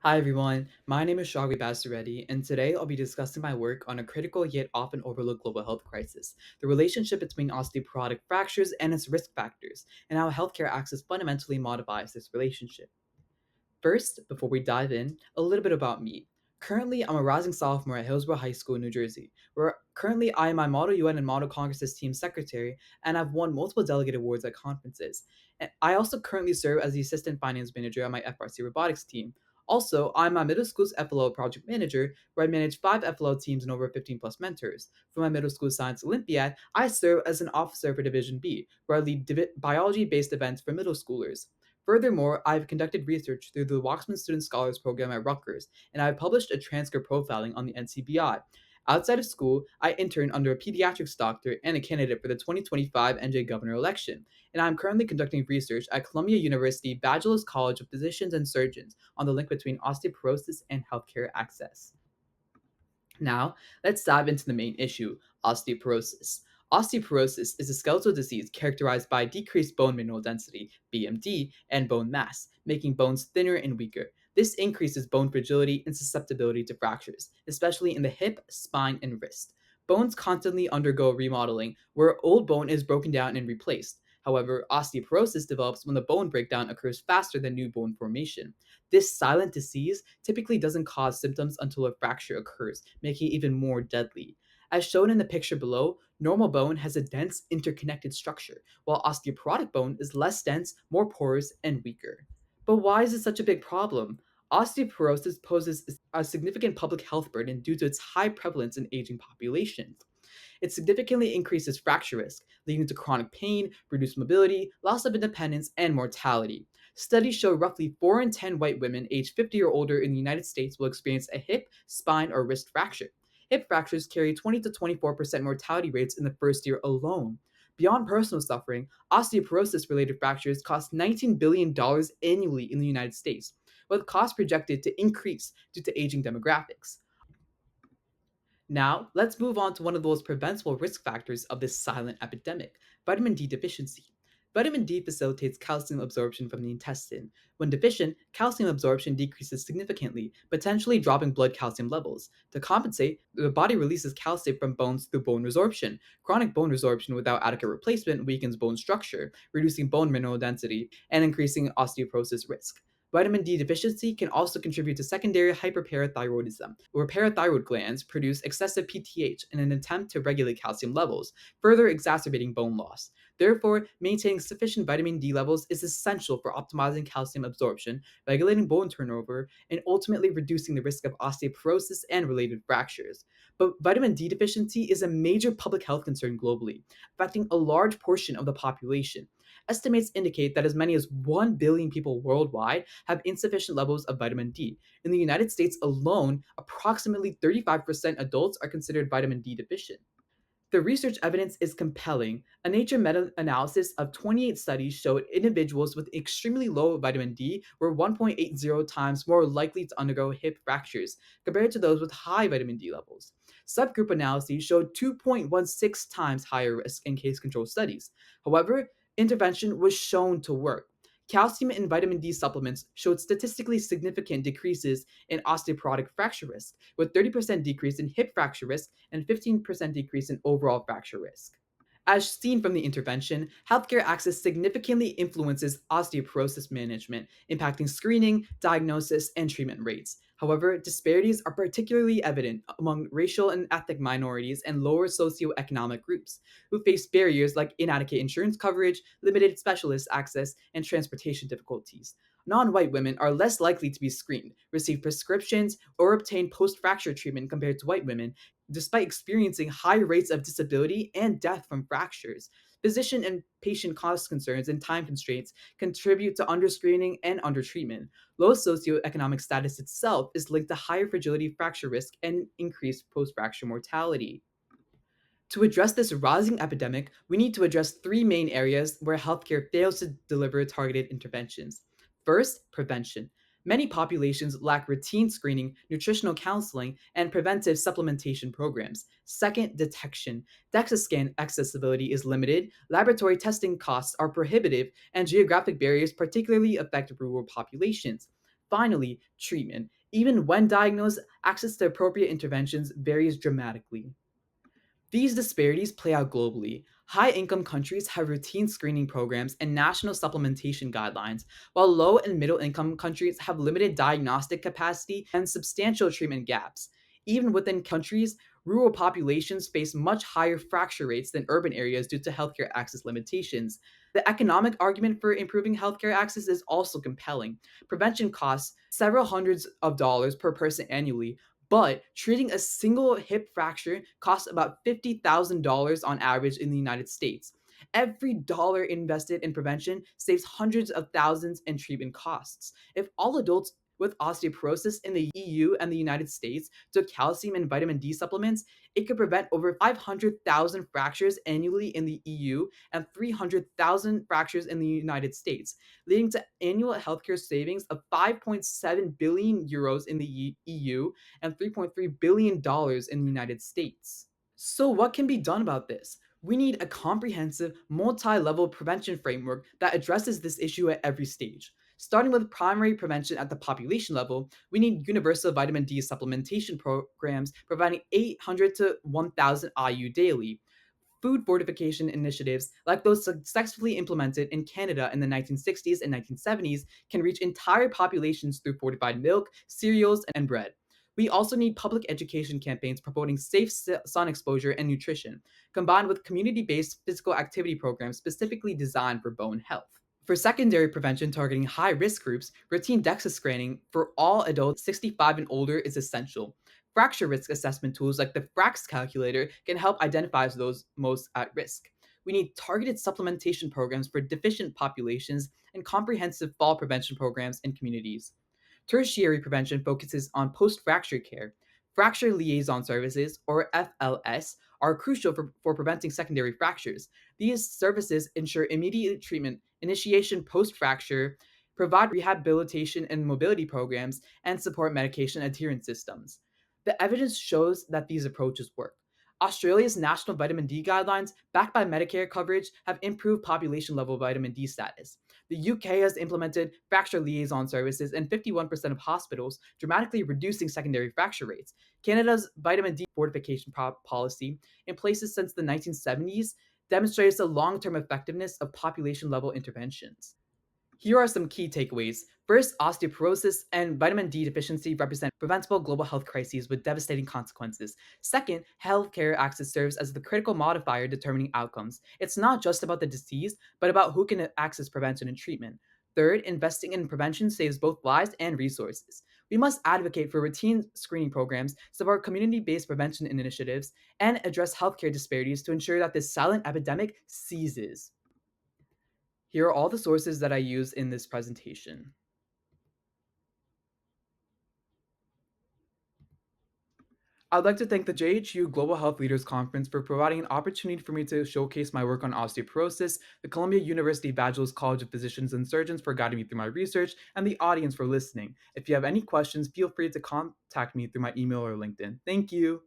Hi everyone, my name is Sragvi Basireddy, and today I'll be discussing my work on a critical yet often overlooked global health crisis, the relationship between osteoporotic fractures and its risk factors, and how healthcare access fundamentally modifies this relationship. First, before we dive in, a little bit about me. Currently, I'm a rising sophomore at Hillsborough High School in New Jersey, where currently I am my Model UN and Model Congresses team secretary, and I've won multiple delegate awards at conferences. And I also currently serve as the assistant finance manager at my FRC robotics team. Also, I'm my middle school's FLO project manager, where I manage 5 FLO teams and over 15 plus mentors. For my middle school science Olympiad, I serve as an officer for Division B, where I lead biology based events for middle schoolers. Furthermore, I've conducted research through the Waxman Student Scholars Program at Rutgers, and I've published a transcript profiling on the NCBI. Outside of school, I interned under a pediatrics doctor and a candidate for the 2025 NJ governor election, and I'm currently conducting research at Columbia University Badgeley's College of Physicians and Surgeons on the link between osteoporosis and healthcare access. Now, let's dive into the main issue osteoporosis. Osteoporosis is a skeletal disease characterized by decreased bone mineral density, BMD, and bone mass, making bones thinner and weaker. This increases bone fragility and susceptibility to fractures, especially in the hip, spine, and wrist. Bones constantly undergo remodeling, where old bone is broken down and replaced. However, osteoporosis develops when the bone breakdown occurs faster than new bone formation. This silent disease typically doesn't cause symptoms until a fracture occurs, making it even more deadly. As shown in the picture below, normal bone has a dense, interconnected structure, while osteoporotic bone is less dense, more porous, and weaker. But why is this such a big problem? Osteoporosis poses a significant public health burden due to its high prevalence in aging populations. It significantly increases fracture risk, leading to chronic pain, reduced mobility, loss of independence, and mortality. Studies show roughly 4 in 10 white women aged 50 or older in the United States will experience a hip, spine, or wrist fracture. Hip fractures carry 20 to 24% mortality rates in the first year alone. Beyond personal suffering, osteoporosis related fractures cost $19 billion annually in the United States, with costs projected to increase due to aging demographics. Now, let's move on to one of the most preventable risk factors of this silent epidemic vitamin D deficiency. Vitamin D facilitates calcium absorption from the intestine. When deficient, calcium absorption decreases significantly, potentially dropping blood calcium levels. To compensate, the body releases calcium from bones through bone resorption. Chronic bone resorption without adequate replacement weakens bone structure, reducing bone mineral density and increasing osteoporosis risk. Vitamin D deficiency can also contribute to secondary hyperparathyroidism, where parathyroid glands produce excessive PTH in an attempt to regulate calcium levels, further exacerbating bone loss. Therefore, maintaining sufficient vitamin D levels is essential for optimizing calcium absorption, regulating bone turnover, and ultimately reducing the risk of osteoporosis and related fractures. But vitamin D deficiency is a major public health concern globally, affecting a large portion of the population. Estimates indicate that as many as 1 billion people worldwide have insufficient levels of vitamin D. In the United States alone, approximately 35% adults are considered vitamin D deficient. The research evidence is compelling. A Nature meta analysis of 28 studies showed individuals with extremely low vitamin D were 1.80 times more likely to undergo hip fractures compared to those with high vitamin D levels. Subgroup analyses showed 2.16 times higher risk in case control studies. However, intervention was shown to work. Calcium and vitamin D supplements showed statistically significant decreases in osteoporotic fracture risk, with 30% decrease in hip fracture risk and 15% decrease in overall fracture risk. As seen from the intervention, healthcare access significantly influences osteoporosis management, impacting screening, diagnosis, and treatment rates. However, disparities are particularly evident among racial and ethnic minorities and lower socioeconomic groups, who face barriers like inadequate insurance coverage, limited specialist access, and transportation difficulties. Non white women are less likely to be screened, receive prescriptions, or obtain post fracture treatment compared to white women, despite experiencing high rates of disability and death from fractures. Physician and patient cost concerns and time constraints contribute to underscreening and undertreatment. Low socioeconomic status itself is linked to higher fragility fracture risk and increased post fracture mortality. To address this rising epidemic, we need to address three main areas where healthcare fails to deliver targeted interventions. First, prevention. Many populations lack routine screening, nutritional counseling, and preventive supplementation programs. Second, detection. DEXA scan accessibility is limited, laboratory testing costs are prohibitive, and geographic barriers particularly affect rural populations. Finally, treatment. Even when diagnosed, access to appropriate interventions varies dramatically. These disparities play out globally. High income countries have routine screening programs and national supplementation guidelines, while low and middle income countries have limited diagnostic capacity and substantial treatment gaps. Even within countries, rural populations face much higher fracture rates than urban areas due to healthcare access limitations. The economic argument for improving healthcare access is also compelling. Prevention costs several hundreds of dollars per person annually, but treating a single hip fracture costs about $50,000 on average in the United States. Every dollar invested in prevention saves hundreds of thousands in treatment costs. If all adults with osteoporosis in the EU and the United States took calcium and vitamin D supplements, it could prevent over 500,000 fractures annually in the EU and 300,000 fractures in the United States, leading to annual healthcare savings of 5.7 billion euros in the EU and $3.3 billion in the United States. So, what can be done about this? We need a comprehensive, multi level prevention framework that addresses this issue at every stage. Starting with primary prevention at the population level, we need universal vitamin D supplementation programs providing 800 to 1,000 IU daily. Food fortification initiatives, like those successfully implemented in Canada in the 1960s and 1970s, can reach entire populations through fortified milk, cereals, and bread. We also need public education campaigns promoting safe sun exposure and nutrition, combined with community based physical activity programs specifically designed for bone health. For secondary prevention targeting high risk groups, routine DEXA scanning for all adults 65 and older is essential. Fracture risk assessment tools like the FRAX calculator can help identify those most at risk. We need targeted supplementation programs for deficient populations and comprehensive fall prevention programs in communities. Tertiary prevention focuses on post fracture care. Fracture liaison services, or FLS, are crucial for preventing secondary fractures. These services ensure immediate treatment, initiation post fracture, provide rehabilitation and mobility programs, and support medication adherence systems. The evidence shows that these approaches work. Australia's national vitamin D guidelines, backed by Medicare coverage, have improved population level vitamin D status. The UK has implemented fracture liaison services in 51% of hospitals, dramatically reducing secondary fracture rates. Canada's vitamin D fortification policy, in places since the 1970s, demonstrates the long term effectiveness of population level interventions. Here are some key takeaways. First, osteoporosis and vitamin D deficiency represent preventable global health crises with devastating consequences. Second, healthcare access serves as the critical modifier determining outcomes. It's not just about the disease, but about who can access prevention and treatment. Third, investing in prevention saves both lives and resources. We must advocate for routine screening programs, support community based prevention initiatives, and address healthcare disparities to ensure that this silent epidemic ceases. Here are all the sources that I use in this presentation. I'd like to thank the JHU Global Health Leaders Conference for providing an opportunity for me to showcase my work on osteoporosis, the Columbia University Badgel's College of Physicians and Surgeons for guiding me through my research, and the audience for listening. If you have any questions, feel free to contact me through my email or LinkedIn. Thank you.